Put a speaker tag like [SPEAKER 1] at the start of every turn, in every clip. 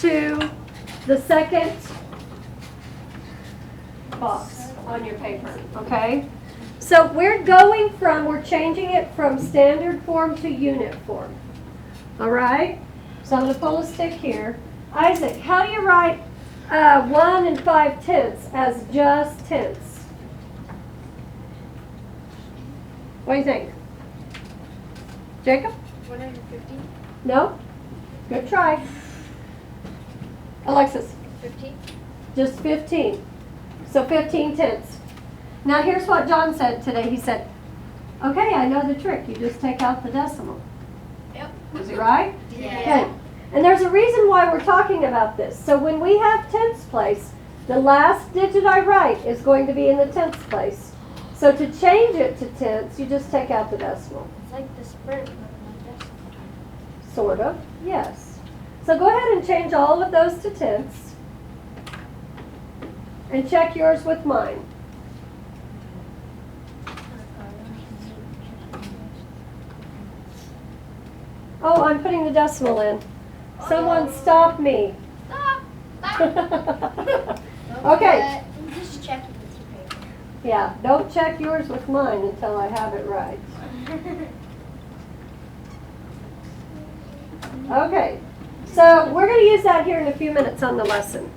[SPEAKER 1] to the second box on your paper, okay? So we're changing it from standard form to unit form. All right? So I'm going to pull a stick here. Isaac, how do you write 1 5/10 as just tenths? What do you think? Jacob?
[SPEAKER 2] 150.
[SPEAKER 1] No? Good try. Alexis?
[SPEAKER 2] 15.
[SPEAKER 1] Just 15. So 15 tenths. Now here's what John said today. He said, okay, I know the trick. You just take out the decimal.
[SPEAKER 2] Yep.
[SPEAKER 1] Is he right?
[SPEAKER 2] Yeah.
[SPEAKER 1] Okay. And there's a reason why we're talking about this. So when we have tenths place, the last digit I write is going to be in the tenths place. So to change it to tenths, you just take out the decimal.
[SPEAKER 2] It's like the sprint, but not decimal time.
[SPEAKER 1] Sort of, yes. So go ahead and change all of those to tenths. And check yours with mine. Oh, I'm putting the decimal in. Someone stop me.
[SPEAKER 2] Stop! Stop!
[SPEAKER 1] Okay.
[SPEAKER 2] I'm just checking with your paper.
[SPEAKER 1] Yeah, don't check yours with mine until I have it right. Okay, so we're going to use that here in a few minutes on the lesson.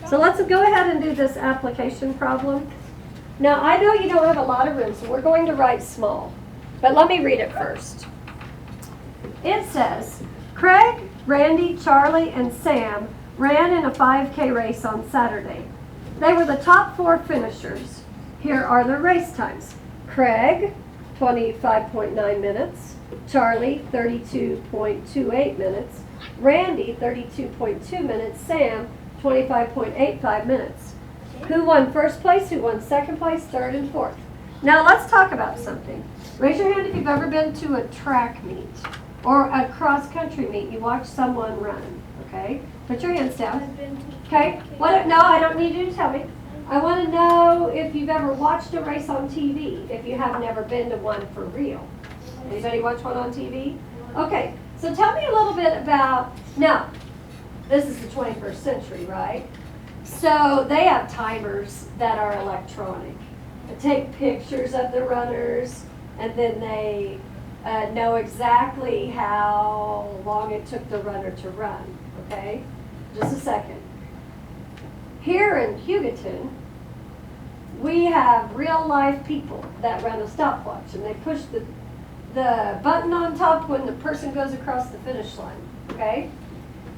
[SPEAKER 1] So let's go ahead and do this application problem. Now, I know you don't have a lot of room, so we're going to write small. But let me read it first. It says, Craig, Randy, Charlie, and Sam ran in a 5K race on Saturday. They were the top 4 finishers. Here are their race times. Craig, 25.9 minutes. Charlie, 32.28 minutes. Randy, 32.2 minutes. Sam, 25.85 minutes. Who won first place? Who won second place? Third and fourth. Now let's talk about something. Raise your hand if you've ever been to a track meet or a cross-country meet. You watch someone run, okay? Put your hands down. Okay? What? No, I don't need you to tell me. I want to know if you've ever watched a race on TV, if you have never been to one for real. Anybody watch one on TV? Okay, so tell me a little bit about, now, this is the 21st century, right? So they have timers that are electronic. They take pictures of the runners, and then they know exactly how long it took the runner to run, okay? Just a second. Here in Hugoton, we have real life people that run a stopwatch, and they push the button on top when the person goes across the finish line, okay?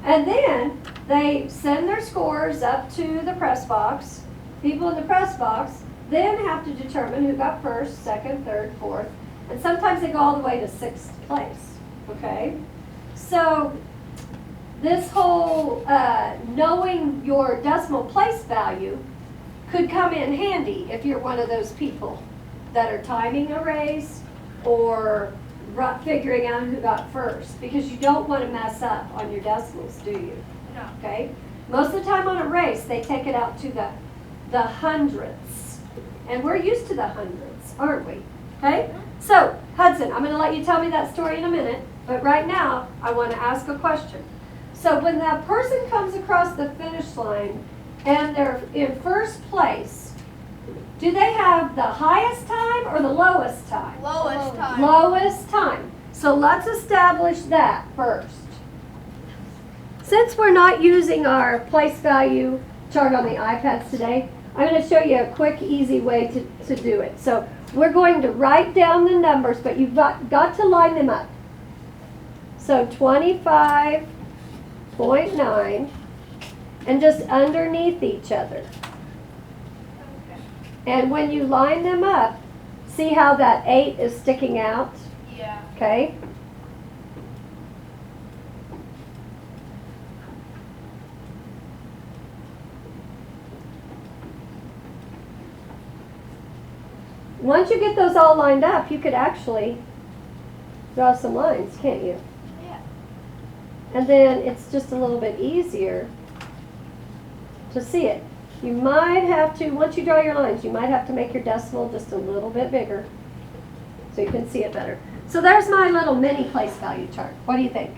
[SPEAKER 1] And then they send their scores up to the press box. People in the press box then have to determine who got first, second, third, fourth, and sometimes they go all the way to 6th place, okay? So this whole knowing your decimal place value could come in handy if you're one of those people that are timing a race or figuring out who got first, because you don't want to mess up on your decimals, do you?
[SPEAKER 2] No.
[SPEAKER 1] Okay? Most of the time on a race, they take it out to the hundredths. And we're used to the hundredths, aren't we? Okay? So, Hudson, I'm going to let you tell me that story in a minute, but right now, I want to ask a question. So when that person comes across the finish line and they're in first place, do they have the highest time or the lowest time?
[SPEAKER 2] Lowest time.
[SPEAKER 1] Lowest time. So let's establish that first. Since we're not using our place value chart on the iPads today, I'm going to show you a quick, easy way to do it. So we're going to write down the numbers, but you've got to line them up. So 25.9, and just underneath each other. And when you line them up, see how that 8 is sticking out?
[SPEAKER 2] Yeah.
[SPEAKER 1] Okay? Once you get those all lined up, you could actually draw some lines, can't you?
[SPEAKER 2] Yeah.
[SPEAKER 1] And then it's just a little bit easier to see it. You might have to, once you draw your lines, you might have to make your decimal just a little bit bigger so you can see it better. So there's my little mini place value chart. What do you think?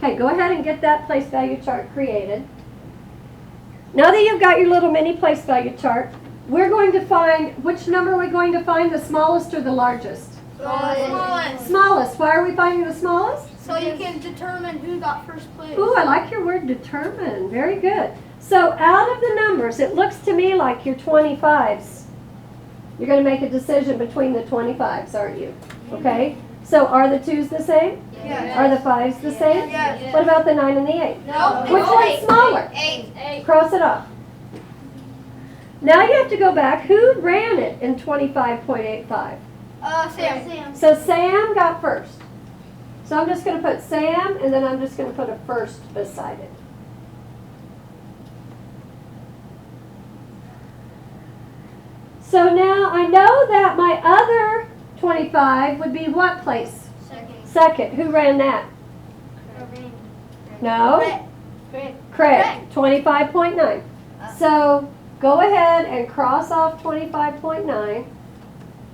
[SPEAKER 1] Okay, go ahead and get that place value chart created. Now that you've got your little mini place value chart, we're going to find, which number are we going to find, the smallest or the largest?
[SPEAKER 2] Smallest.
[SPEAKER 1] Smallest. Why are we finding the smallest?
[SPEAKER 2] So you can determine who got first place.
[SPEAKER 1] Ooh, I like your word determine. Very good. So out of the numbers, it looks to me like your 25s. You're going to make a decision between the 25s, aren't you? Okay. So are the 2s the same?
[SPEAKER 2] Yes.
[SPEAKER 1] Are the 5s the same?
[SPEAKER 2] Yes.
[SPEAKER 1] What about the 9 and the 8?
[SPEAKER 2] No.
[SPEAKER 1] Which one's smaller?
[SPEAKER 2] 8.
[SPEAKER 1] Cross it off. Now you have to go back. Who ran it in 25.85?
[SPEAKER 2] Sam.
[SPEAKER 1] So Sam got first. So I'm just going to put Sam, and then I'm just going to put a first beside it. So now I know that my other 25 would be what place? Second. Who ran that? No? Craig. 25.9. So go ahead and cross off 25.9,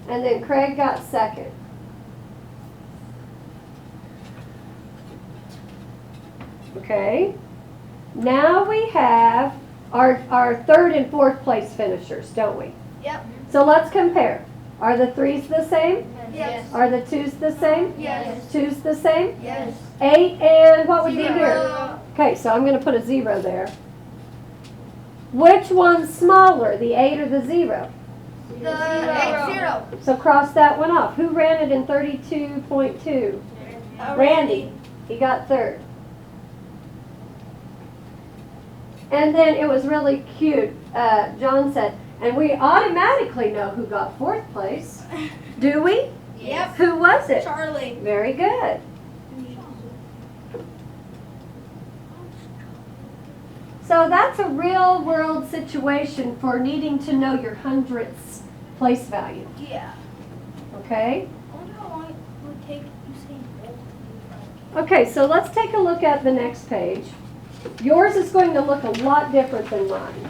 [SPEAKER 1] and then Craig got second. Okay. Now we have our third and fourth place finishers, don't we?
[SPEAKER 2] Yep.
[SPEAKER 1] So let's compare. Are the 3s the same?
[SPEAKER 2] Yes.
[SPEAKER 1] Are the 2s the same?
[SPEAKER 2] Yes.
[SPEAKER 1] 2s the same?
[SPEAKER 2] Yes.
[SPEAKER 1] 8 and what would be here?
[SPEAKER 2] Zero.
[SPEAKER 1] Okay, so I'm going to put a 0 there. Which one's smaller, the 8 or the 0?
[SPEAKER 2] The 0.
[SPEAKER 1] So cross that one off. Who ran it in 32.2? Randy. He got third. And then it was really cute. John said, and we automatically know who got fourth place. Do we?
[SPEAKER 2] Yep.
[SPEAKER 1] Who was it?
[SPEAKER 2] Charlie.
[SPEAKER 1] Very good. So that's a real world situation for needing to know your hundredths place value.
[SPEAKER 2] Yeah.
[SPEAKER 1] Okay?
[SPEAKER 2] I wonder how long it would take Usain Bolt to do
[SPEAKER 1] Okay, so let's take a look at the next page. Yours is going to look a lot different than mine.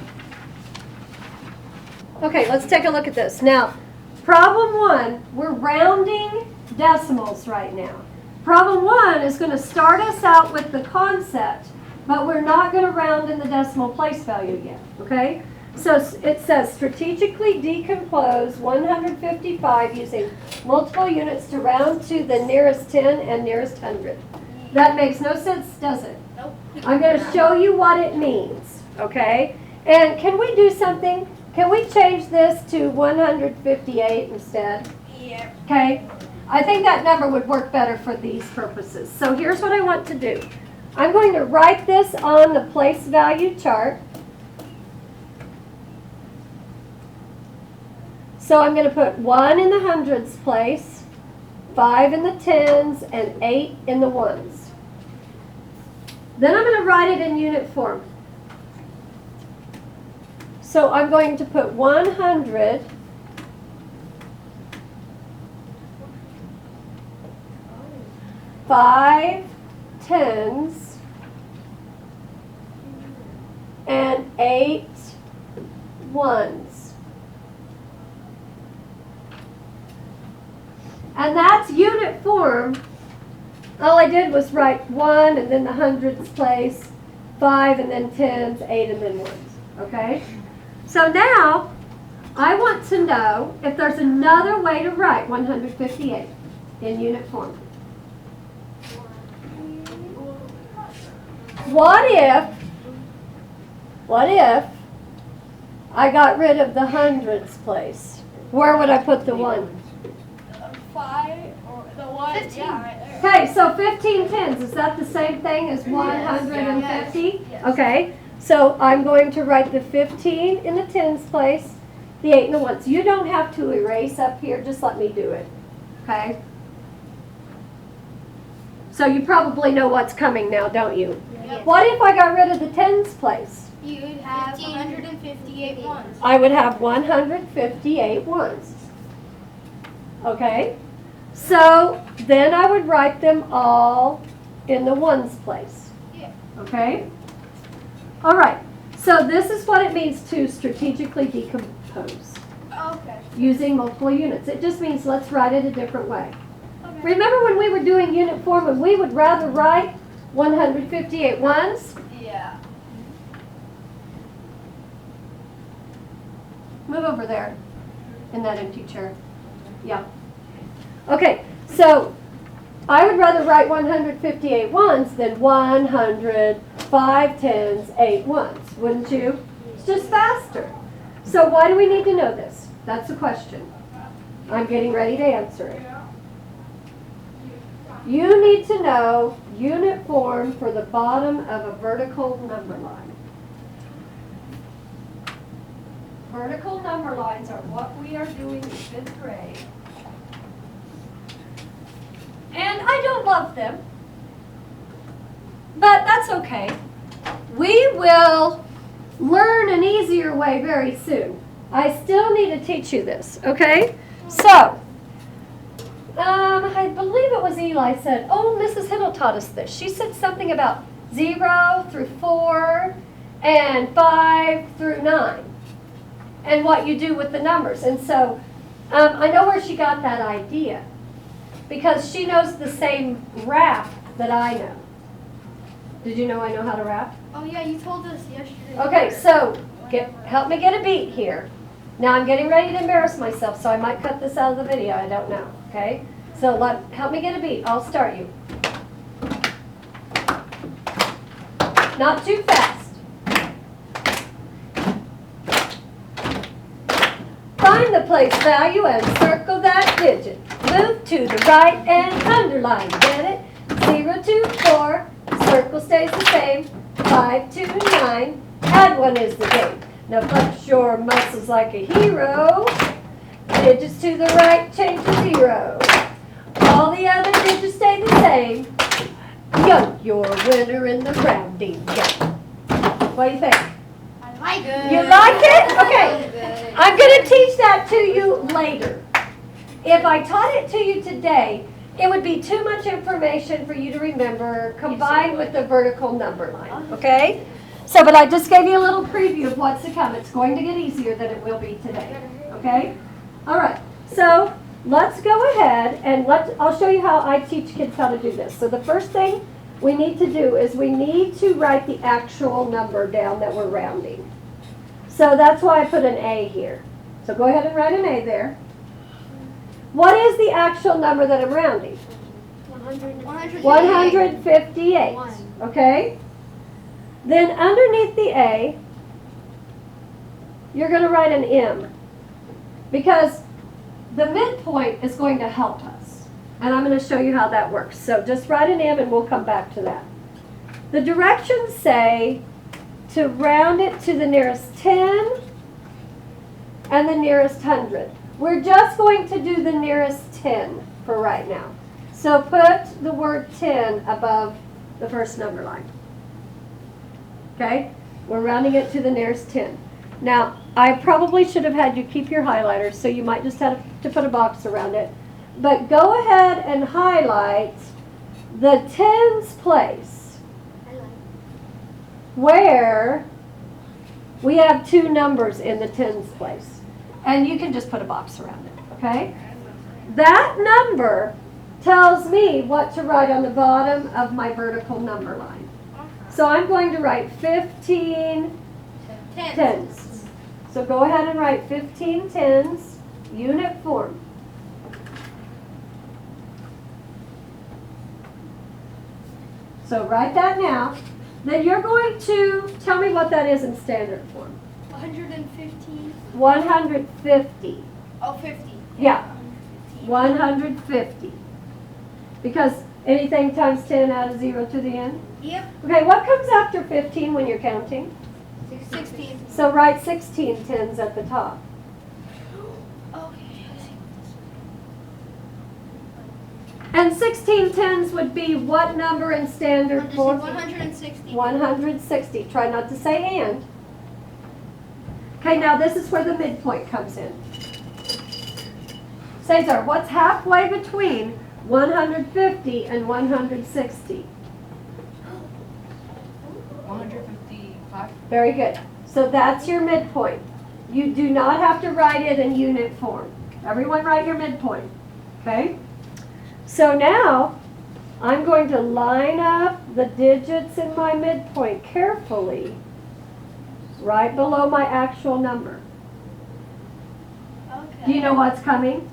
[SPEAKER 1] Okay, let's take a look at this. Now, problem 1, we're rounding decimals right now. Problem 1 is going to start us out with the concept, but we're not going to round in the decimal place value yet, okay? So it says strategically decompose 155 using multiple units to round to the nearest 10 and nearest 100. That makes no sense, does it?
[SPEAKER 2] Nope.
[SPEAKER 1] I'm going to show you what it means, okay? And can we do something? Can we change this to 158 instead?
[SPEAKER 2] Yeah.
[SPEAKER 1] Okay? I think that number would work better for these purposes. So here's what I want to do. I'm going to write this on the place value chart. So I'm going to put 1 in the hundreds place, 5 in the tens, and 8 in the ones. Then I'm going to write it in unit form. So I'm going to put 100 5 tens and 8 ones. And that's unit form. All I did was write 1 and then the hundreds place, 5 and then tens, 8 and then ones. Okay? So now I want to know if there's another way to write 158 in unit form. What if I got rid of the hundreds place? Where would I put the 1?
[SPEAKER 2] 5 or the 1? 15. Yeah, right there.
[SPEAKER 1] Okay, so 15 tens, is that the same thing as 150?
[SPEAKER 2] Yes.
[SPEAKER 1] Okay, so I'm going to write the 15 in the tens place, the 8 in the ones. You don't have to erase up here, just let me do it, okay? So you probably know what's coming now, don't you?
[SPEAKER 2] Yep.
[SPEAKER 1] What if I got rid of the tens place?
[SPEAKER 2] You would have 158 ones.
[SPEAKER 1] I would have 158 ones. Okay? So then I would write them all in the ones place.
[SPEAKER 2] Yeah.
[SPEAKER 1] Okay? All right. So this is what it means to strategically decompose
[SPEAKER 2] Okay.
[SPEAKER 1] using multiple units. It just means let's write it a different way.
[SPEAKER 2] Okay.
[SPEAKER 1] Remember when we were doing unit form and we would rather write 158 ones.
[SPEAKER 2] Yeah.
[SPEAKER 1] Move over there in that empty chair. Yeah. Okay, so I would rather write 158 ones than 100 5 tens, 8 ones, wouldn't you? It's just faster. So why do we need to know this? That's the question. I'm getting ready to answer it. You need to know unit form for the bottom of a vertical number line. Vertical number lines are what we are doing in 5th grade. And I don't love them, but that's okay. We will learn an easier way very soon. I still need to teach you this, okay? So, I believe it was Eli said, oh, Mrs. Hiddle taught us this. She said something about 0 through 4 and 5 through 9 and what you do with the numbers. And so, I know where she got that idea because she knows the same rap that I know. Did you know I know how to rap?
[SPEAKER 2] Oh yeah, you told us yesterday.
[SPEAKER 1] Okay, so help me get a beat here. Now I'm getting ready to embarrass myself, so I might cut this out of the video. I don't know. Okay, so help me get a beat. I'll start you. Not too fast. Find the place value and circle that digit. Move to the right and underline. Get it? 0 to 4. Circle stays the same. 5 to 9. Add 1 is the game. Now flex your muscles like a hero. Digits to the right, change to 0. All the other digits stay the same. Yo, you're a winner in the rounding game. What do you think?
[SPEAKER 2] I like it.
[SPEAKER 1] You like it? Okay. I'm going to teach that to you later. If I taught it to you today, it would be too much information for you to remember combined with the vertical number line, okay? So, but I just gave you a little preview of what's to come. It's going to get easier than it will be today, okay? All right, so let's go ahead and I'll show you how I teach kids how to do this. So the first thing we need to do is we need to write the actual number down that we're rounding. So that's why I put an A here. So go ahead and write an A there. What is the actual number that I'm rounding? 158. Okay? Then underneath the A, you're going to write an M. Because the midpoint is going to help us. And I'm going to show you how that works. So just write an M and we'll come back to that. The directions say to round it to the nearest 10 and the nearest 100. We're just going to do the nearest 10 for right now. So put the word 10 above the first number line. Okay? We're rounding it to the nearest 10. Now, I probably should have had you keep your highlighters, so you might just have to put a box around it. But go ahead and highlight the tens place where we have 2 numbers in the tens place. And you can just put a box around it, okay? That number tells me what to write on the bottom of my vertical number line. So I'm going to write 15 tens. So go ahead and write 15 tens, unit form. So write that now. Then you're going to tell me what that is in standard form.
[SPEAKER 2] 115.
[SPEAKER 1] 150.
[SPEAKER 2] Oh, 50.
[SPEAKER 1] Yeah. 150. Because anything times 10 add a 0 to the end?
[SPEAKER 2] Yep.
[SPEAKER 1] Okay, what comes after 15 when you're counting?
[SPEAKER 2] 16.
[SPEAKER 1] So write 16 tens at the top.
[SPEAKER 2] Okay.
[SPEAKER 1] And 16 tens would be what number in standard form?
[SPEAKER 2] 160.
[SPEAKER 1] 160. Try not to say and. Okay, now this is where the midpoint comes in. Cesar, what's halfway between 150 and 160?
[SPEAKER 3] 155.
[SPEAKER 1] Very good. So that's your midpoint. You do not have to write it in unit form. Everyone write your midpoint. Okay? So now, I'm going to line up the digits in my midpoint carefully, right below my actual number.
[SPEAKER 2] Okay.
[SPEAKER 1] Do you know what's coming?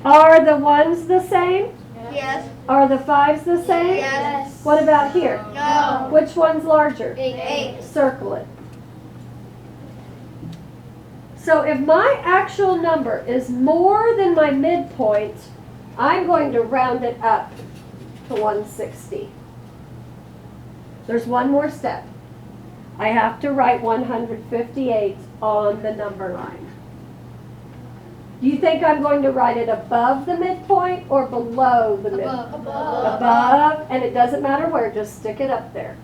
[SPEAKER 1] Are the ones the same?
[SPEAKER 2] Yes.
[SPEAKER 1] Are the 5s the same?
[SPEAKER 2] Yes.
[SPEAKER 1] What about here?
[SPEAKER 2] No.
[SPEAKER 1] Which one's larger?
[SPEAKER 2] 8.
[SPEAKER 1] Circle it. So if my actual number is more than my midpoint, I'm going to round it up to 160. There's one more step. I have to write 158 on the number line. Do you think I'm going to write it above the midpoint or below the midpoint? Above, and it doesn't matter where, just stick it up there.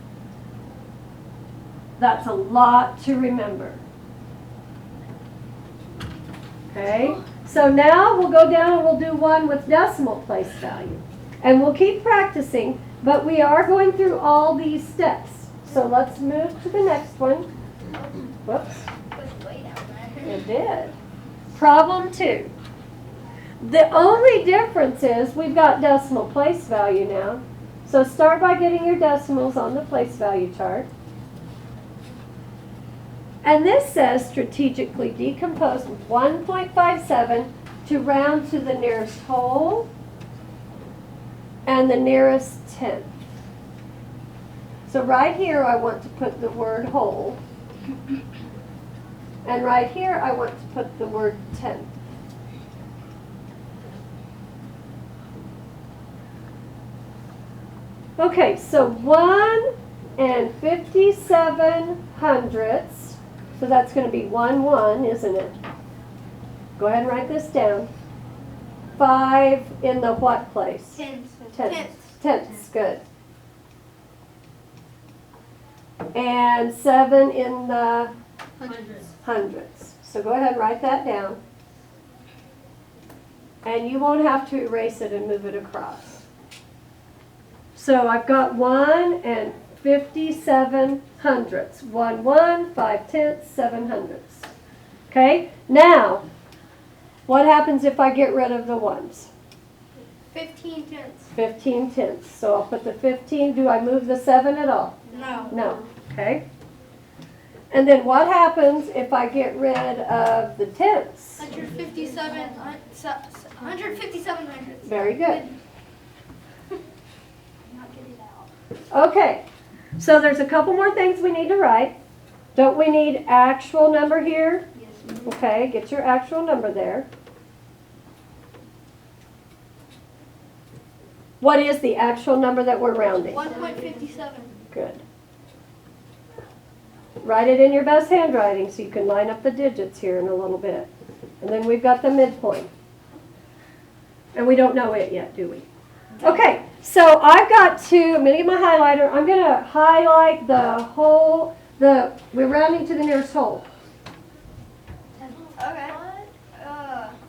[SPEAKER 1] That's a lot to remember. Okay, so now we'll go down and we'll do one with decimal place value. And we'll keep practicing, but we are going through all these steps. So let's move to the next one. Whoops, it did. Problem 2. The only difference is we've got decimal place value now. So start by getting your decimals on the place value chart. And this says strategically decompose 1.57 to round to the nearest whole and the nearest tenth. So right here I want to put the word whole. And right here I want to put the word tenth. Okay, so 1 and 57 hundredths. So that's going to be 1, 1, isn't it? Go ahead and write this down. 5 in the what place?
[SPEAKER 2] Tenths.
[SPEAKER 1] Tenths, good. And 7 in the hundredths. So go ahead and write that down. And you won't have to erase it and move it across. So I've got 1 and 57 hundredths. 1, 1, 5 tenths, 7 hundredths. Okay, now, what happens if I get rid of the ones?
[SPEAKER 2] 15 tenths.
[SPEAKER 1] 15 tenths. So I'll put the 15. Do I move the 7 at all?
[SPEAKER 2] No.
[SPEAKER 1] No. Okay. And then what happens if I get rid of the tenths?
[SPEAKER 2] 157 hundredths.
[SPEAKER 1] Very good. Okay. So there's a couple more things we need to write. Don't we need actual number here?
[SPEAKER 2] Yes.
[SPEAKER 1] Okay, get your actual number there. What is the actual number that we're rounding?
[SPEAKER 2] 1.57.
[SPEAKER 1] Good. Write it in your best handwriting so you can line up the digits here in a little bit. And then we've got the midpoint. And we don't know it yet, do we? Okay, so I've got to, I'm going to get my highlighter. I'm going to highlight the whole, we're rounding to the nearest whole.
[SPEAKER 2] Okay.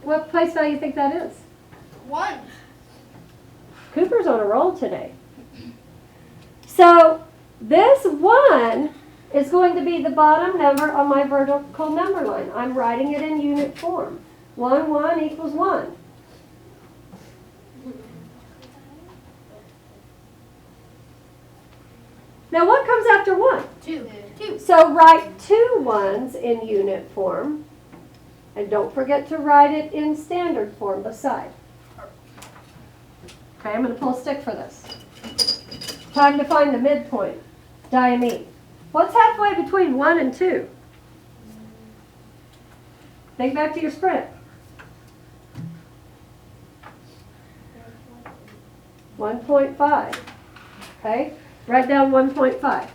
[SPEAKER 1] What place value do you think that is?
[SPEAKER 2] 1.
[SPEAKER 1] Cooper's on a roll today. So this 1 is going to be the bottom number on my vertical number line. I'm writing it in unit form. 1, 1 equals 1. Now what comes after 1?
[SPEAKER 2] 2.
[SPEAKER 1] So write 2 1s in unit form. And don't forget to write it in standard form beside. Okay, I'm going to pull a stick for this. Time to find the midpoint. Diamine. What's halfway between 1 and 2? Think back to your sprint. 1.5. Okay, write down 1.5.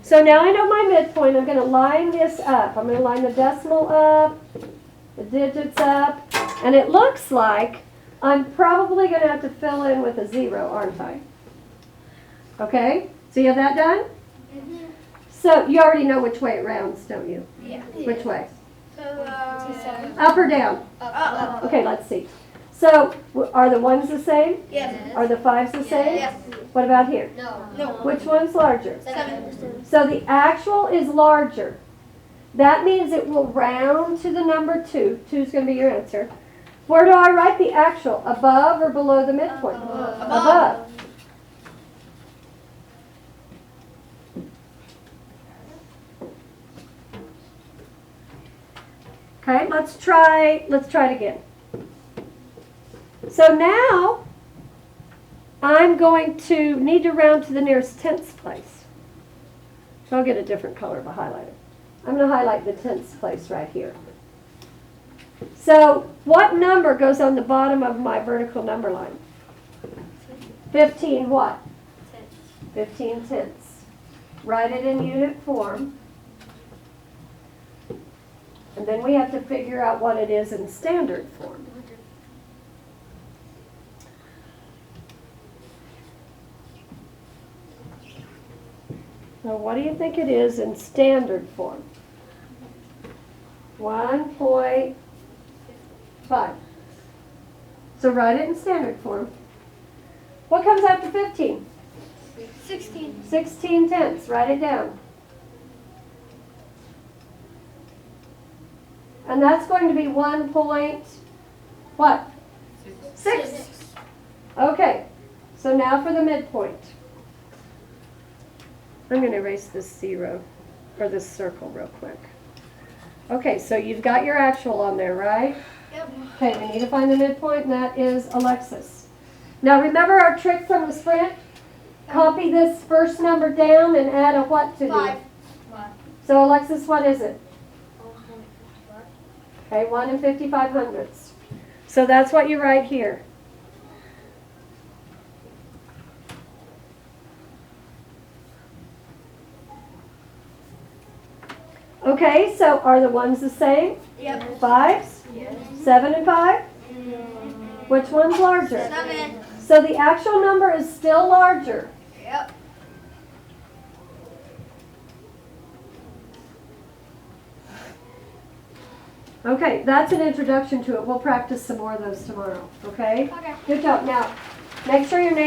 [SPEAKER 1] So now I know my midpoint. I'm going to line this up. I'm going to line the decimal up, the digits up, and it looks like I'm probably going to have to fill in with a 0, aren't I? Okay, so you have that done?
[SPEAKER 2] Mm-hmm.
[SPEAKER 1] So you already know which way it rounds, don't you?
[SPEAKER 2] Yeah.
[SPEAKER 1] Which way?
[SPEAKER 2] So,
[SPEAKER 1] Up or down?
[SPEAKER 2] up.
[SPEAKER 1] Okay, let's see. So are the 1s the same?
[SPEAKER 2] Yes.
[SPEAKER 1] Are the 5s the same?
[SPEAKER 2] Yes.
[SPEAKER 1] What about here?
[SPEAKER 2] No.
[SPEAKER 1] Which one's larger?
[SPEAKER 2] 7.
[SPEAKER 1] So the actual is larger. That means it will round to the number 2. 2 is going to be your answer. Where do I write the actual? Above or below the midpoint? Above. Okay, let's try it again. So now I'm going to need to round to the nearest tenths place. So I'll get a different color of a highlighter. I'm going to highlight the tenths place right here. So what number goes on the bottom of my vertical number line? 15 what? 15 tenths. Write it in unit form. And then we have to figure out what it is in standard form. Now, what do you think it is in standard form? 1.5. So write it in standard form. What comes after 15?
[SPEAKER 2] 16.
[SPEAKER 1] 16 tenths. Write it down. And that's going to be 1 point, what? 6. Okay, so now for the midpoint. I'm going to erase this 0, or this circle real quick. Okay, so you've got your actual on there, right?
[SPEAKER 2] Yep.
[SPEAKER 1] Okay, we need to find the midpoint, and that is Alexis. Now remember our trick from the sprint? Copy this first number down and add a what to it?
[SPEAKER 2] 5.
[SPEAKER 1] So Alexis, what is it? Okay, 1 55/100. So that's what you write here. Okay, so are the ones the same?
[SPEAKER 2] Yep.
[SPEAKER 1] 5s?
[SPEAKER 2] Yes.
[SPEAKER 1] 7 and 5? Which one's larger?
[SPEAKER 2] 7.
[SPEAKER 1] So the actual number is still larger.
[SPEAKER 2] Yep.
[SPEAKER 1] Okay, that's an introduction to it. We'll practice some more of those tomorrow, okay?
[SPEAKER 2] Okay.
[SPEAKER 1] Good job. Now, make sure your name